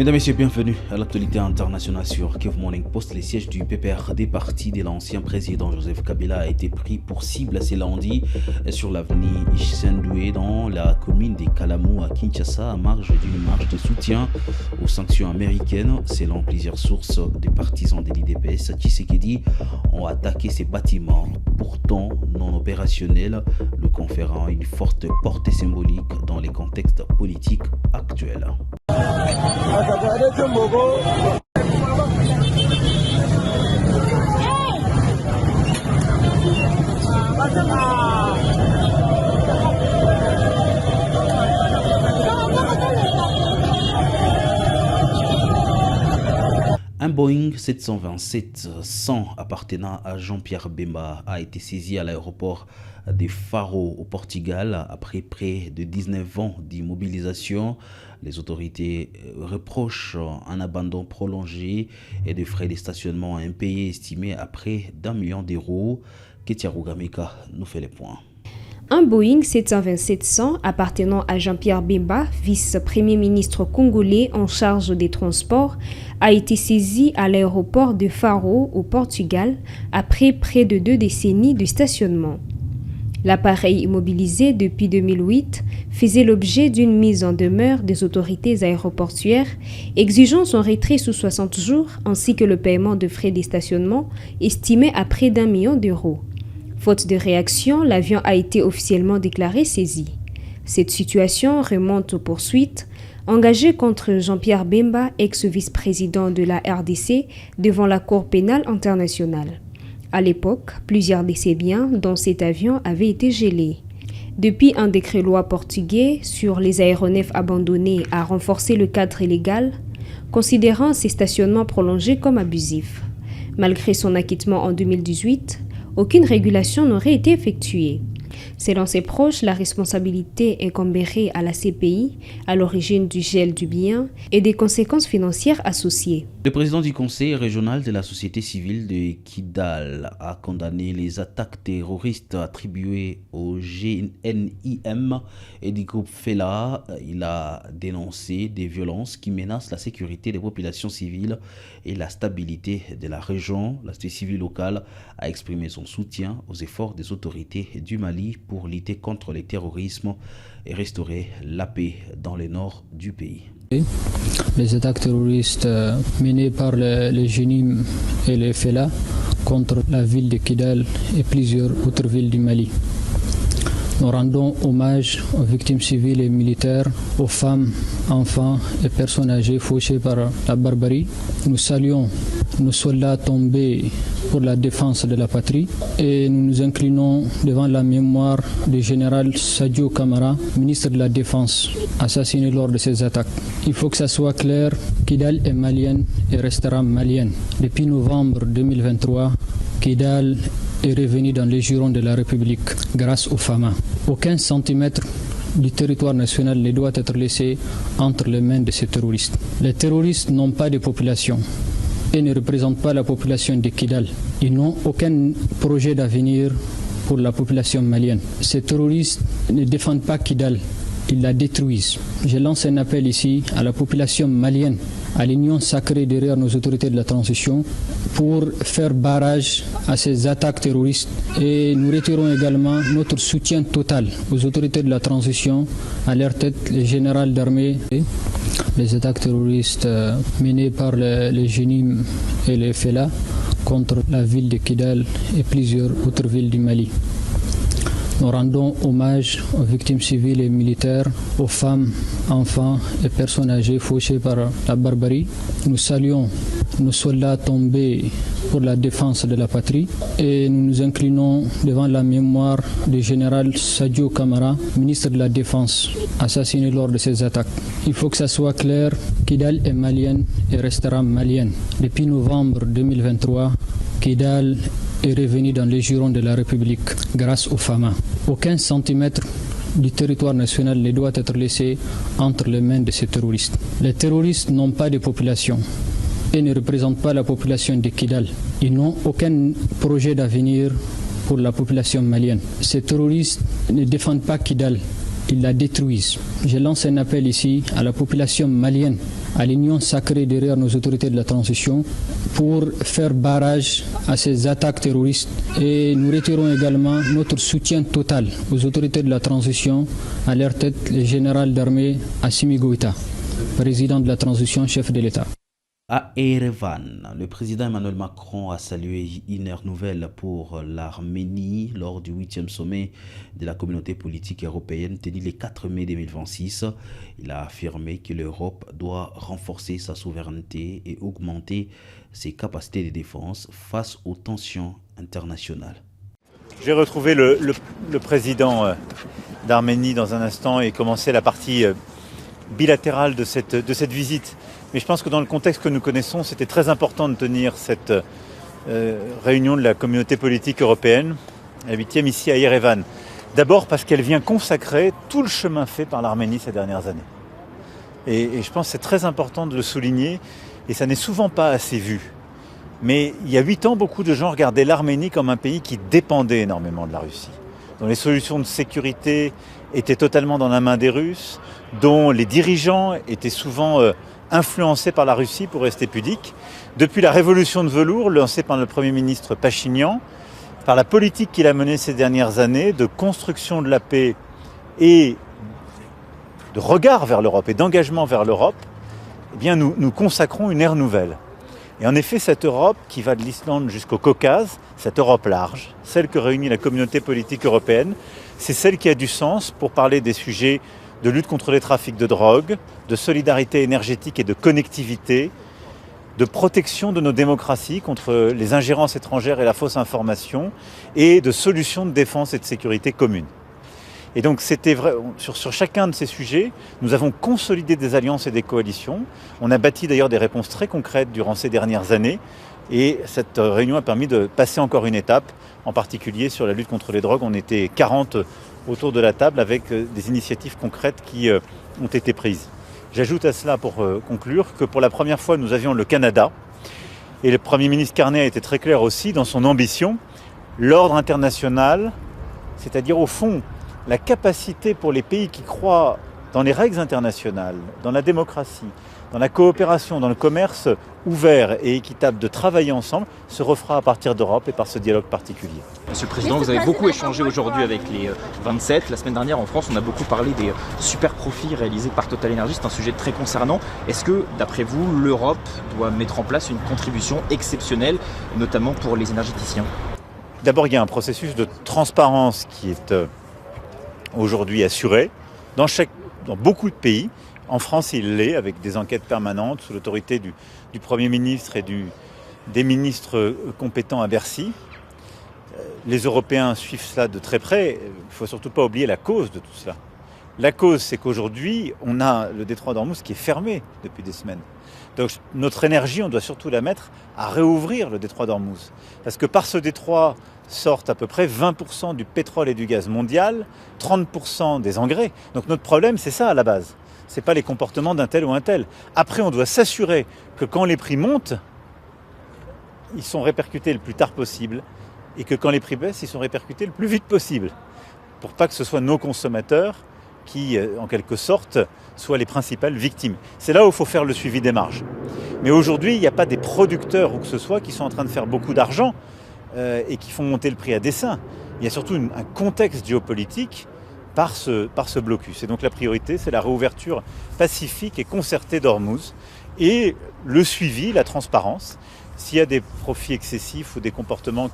Mesdames et messieurs, bienvenue à l'actualité internationale sur Kiev Morning Post. Les sièges du PPRD, parti de l'ancien président Joseph Kabila, a été pris pour cible ce lundi sur l'avenue Sendoué dans la commune de Kalamou à Kinshasa, à marge d'une marche de soutien aux sanctions américaines. Selon plusieurs sources, des partisans de l'IDPS, Tshisekedi ont attaqué ces bâtiments, pourtant non opérationnels, le conférant une forte portée symbolique dans les contextes politiques actuels. Un Boeing 727-100 appartenant à Jean-Pierre Bemba a été saisi à l'aéroport de Faro au Portugal après près de 19 ans d'immobilisation. Les autorités reprochent un abandon prolongé et des frais de stationnement impayés estimés à près d'1 million d'euros. Ketia Rugamika nous fait les points. Un Boeing 727-100 appartenant à Jean-Pierre Bemba, vice-premier ministre congolais en charge des transports, a été saisi à l'aéroport de Faro au Portugal après près de 2 décennies de stationnement. L'appareil immobilisé depuis 2008 faisait l'objet d'une mise en demeure des autorités aéroportuaires exigeant son retrait sous 60 jours ainsi que le paiement de frais de stationnement estimés à près d'1 million d'euros. Faute de réaction, l'avion a été officiellement déclaré saisi. Cette situation remonte aux poursuites engagées contre Jean-Pierre Bemba, ex-vice-président de la RDC, devant la Cour pénale internationale. À l'époque, plusieurs de ses biens, dont cet avion, avaient été gelés. Depuis, un décret-loi portugais sur les aéronefs abandonnés a renforcé le cadre légal, considérant ces stationnements prolongés comme abusifs. Malgré son acquittement en 2018, aucune régulation n'aurait été effectuée. Selon ses proches, la responsabilité incomberait à la CPI à l'origine du gel du bien et des conséquences financières associées. Le président du conseil régional de la société civile de Kidal a condamné les attaques terroristes attribuées au GNIM et du groupe FELA. Il a dénoncé des violences qui menacent la sécurité des populations civiles et la stabilité de la région. La société civile locale a exprimé son soutien aux efforts des autorités du Mali pour lutter contre le terrorisme et restaurer la paix dans le nord du pays. Les attaques terroristes menées par le GNIM et le FELA contre la ville de Kidal et plusieurs autres villes du Mali. Nous rendons hommage aux victimes civiles et militaires, aux femmes, enfants et personnes âgées fauchées par la barbarie. Nous saluons nos soldats tombés pour la défense de la patrie et nous nous inclinons devant la mémoire du général Sadio Kamara, ministre de la Défense, assassiné lors de ces attaques. Il faut que ça soit clair, Kidal est malienne et restera malienne. Depuis novembre 2023, Kidal est revenu dans les jurons de la République grâce au FAMA. Aucun centimètre du territoire national ne doit être laissé entre les mains de ces terroristes. Les terroristes n'ont pas de population et ne représentent pas la population de Kidal. Ils n'ont aucun projet d'avenir pour la population malienne. Ces terroristes ne défendent pas Kidal, ils la détruisent. Je lance un appel ici à la population malienne, à l'union sacrée derrière nos autorités de la transition pour faire barrage à ces attaques terroristes et nous retirons également notre soutien total aux autorités de la transition, à leur tête le général d'armée. Les attaques terroristes menées par le GNIM et le FELA contre la ville de Kidal et plusieurs autres villes du Mali. Nous rendons hommage aux victimes civiles et militaires, aux femmes, enfants et personnes âgées fauchées par la barbarie. Nous saluons nos soldats tombés pour la défense de la patrie et nous nous inclinons devant la mémoire du général Sadio Kamara, ministre de la Défense, assassiné lors de ces attaques. Il faut que ça soit clair, Kidal est malienne et restera malienne. Depuis novembre 2023, Kidal est revenu dans les jurons de la République grâce au FAMA. Aucun centimètre du territoire national ne doit être laissé entre les mains de ces terroristes. Les terroristes n'ont pas de population et ne représentent pas la population de Kidal. Ils n'ont aucun projet d'avenir pour la population malienne. Ces terroristes ne défendent pas Kidal, ils la détruisent. Je lance un appel ici à la population malienne, à l'union sacrée derrière nos autorités de la transition pour faire barrage à ces attaques terroristes. Et nous retirons également notre soutien total aux autorités de la transition, à leur tête le général d'armée Assimi Goïta, président de la transition, chef de l'État. À Erevan, le président Emmanuel Macron a salué une ère nouvelle pour l'Arménie lors du 8e sommet de la communauté politique européenne tenu le 4 mai 2026. Il a affirmé que l'Europe doit renforcer sa souveraineté et augmenter ses capacités de défense face aux tensions internationales. J'ai retrouvé le président d'Arménie dans un instant et commencé la partie bilatérale de cette visite. Mais je pense que dans le contexte que nous connaissons, c'était très important de tenir cette réunion de la communauté politique européenne, la 8e ici à Erevan. D'abord parce qu'elle vient consacrer tout le chemin fait par l'Arménie ces dernières années. Et je pense que c'est très important de le souligner, et ça n'est souvent pas assez vu. Mais il y a 8 ans, beaucoup de gens regardaient l'Arménie comme un pays qui dépendait énormément de la Russie, dont les solutions de sécurité étaient totalement dans la main des Russes, dont les dirigeants étaient souvent influencés par la Russie, pour rester pudique. Depuis la révolution de velours lancée par le Premier ministre Pachinian, par la politique qu'il a menée ces dernières années de construction de la paix et de regard vers l'Europe et d'engagement vers l'Europe, eh bien nous consacrons une ère nouvelle. Et en effet, cette Europe qui va de l'Islande jusqu'au Caucase, cette Europe large, celle que réunit la communauté politique européenne, c'est celle qui a du sens pour parler des sujets de lutte contre les trafics de drogue, de solidarité énergétique et de connectivité, de protection de nos démocraties contre les ingérences étrangères et la fausse information, et de solutions de défense et de sécurité communes. Et donc c'était vrai, sur chacun de ces sujets, nous avons consolidé des alliances et des coalitions. On a bâti d'ailleurs des réponses très concrètes durant ces dernières années, et cette réunion a permis de passer encore une étape, en particulier sur la lutte contre les drogues. On était 40 autour de la table avec des initiatives concrètes qui ont été prises. J'ajoute à cela, pour conclure, que pour la première fois, nous avions le Canada. Et le Premier ministre Carney a été très clair aussi dans son ambition. L'ordre international, c'est-à-dire au fond, la capacité pour les pays qui croient dans les règles internationales, dans la démocratie, dans la coopération, dans le commerce ouvert et équitable de travailler ensemble, se refera à partir d'Europe et par ce dialogue particulier. Monsieur le Président, vous avez beaucoup échangé aujourd'hui avec les 27. La semaine dernière, en France, on a beaucoup parlé des super profits réalisés par Total Energy. C'est un sujet très concernant. Est-ce que, d'après vous, l'Europe doit mettre en place une contribution exceptionnelle, notamment pour les énergéticiens ? D'abord, il y a un processus de transparence qui est aujourd'hui assuré dans beaucoup de pays. En France, il l'est, avec des enquêtes permanentes sous l'autorité du Premier ministre et des ministres compétents à Bercy. Les Européens suivent cela de très près. Il ne faut surtout pas oublier la cause de tout cela. La cause, c'est qu'aujourd'hui, on a le détroit d'Ormuz qui est fermé depuis des semaines. Donc notre énergie, on doit surtout la mettre à réouvrir le détroit d'Ormuz. Parce que par ce détroit sortent à peu près 20% du pétrole et du gaz mondial, 30% des engrais. Donc notre problème, c'est ça à la base. Ce n'est pas les comportements d'un tel ou un tel. Après, on doit s'assurer que quand les prix montent, ils sont répercutés le plus tard possible, et que quand les prix baissent, ils sont répercutés le plus vite possible, pour pas que ce soit nos consommateurs qui, en quelque sorte, soient les principales victimes. C'est là où il faut faire le suivi des marges. Mais aujourd'hui, il n'y a pas des producteurs ou que ce soit qui sont en train de faire beaucoup d'argent et qui font monter le prix à dessein. Il y a surtout un contexte géopolitique par ce blocus. Et donc la priorité, c'est la réouverture pacifique et concertée d'Ormuz et le suivi, la transparence. S'il y a des profits excessifs ou des comportements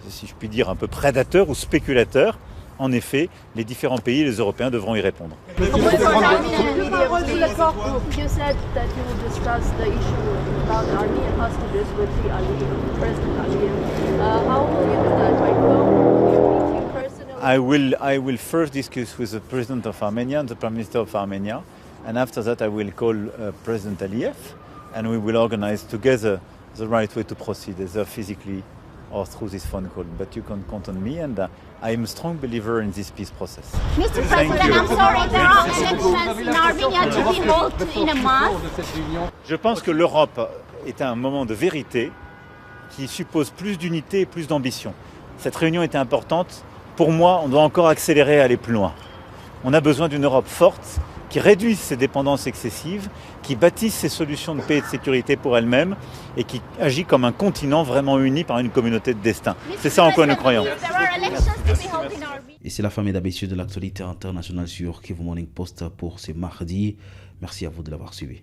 si je puis dire, un peu prédateurs ou spéculateurs, en effet, les différents pays, les Européens, devront y répondre. I will first discuss with the President of Armenia and the Prime Minister of Armenia, and after that I will call President Aliyev, and we will organize together the right way to proceed, either physically or through this phone call. But you can count on me, and I am a strong believer in this peace process. Mr. President, I'm sorry, there are elections in Armenia to be held in a month. Je pense que l'Europe est un moment de vérité qui suppose plus d'unité et plus d'ambition. Cette réunion était importante. Pour moi, on doit encore accélérer et aller plus loin. On a besoin d'une Europe forte qui réduise ses dépendances excessives, qui bâtisse ses solutions de paix et de sécurité pour elle-même et qui agit comme un continent vraiment uni par une communauté de destin. C'est ça en quoi nous croyons. Et c'est la fin, mesdames et messieurs, de l'actualité internationale sur Kivu Morning Post pour ce mardi. Merci à vous de l'avoir suivi.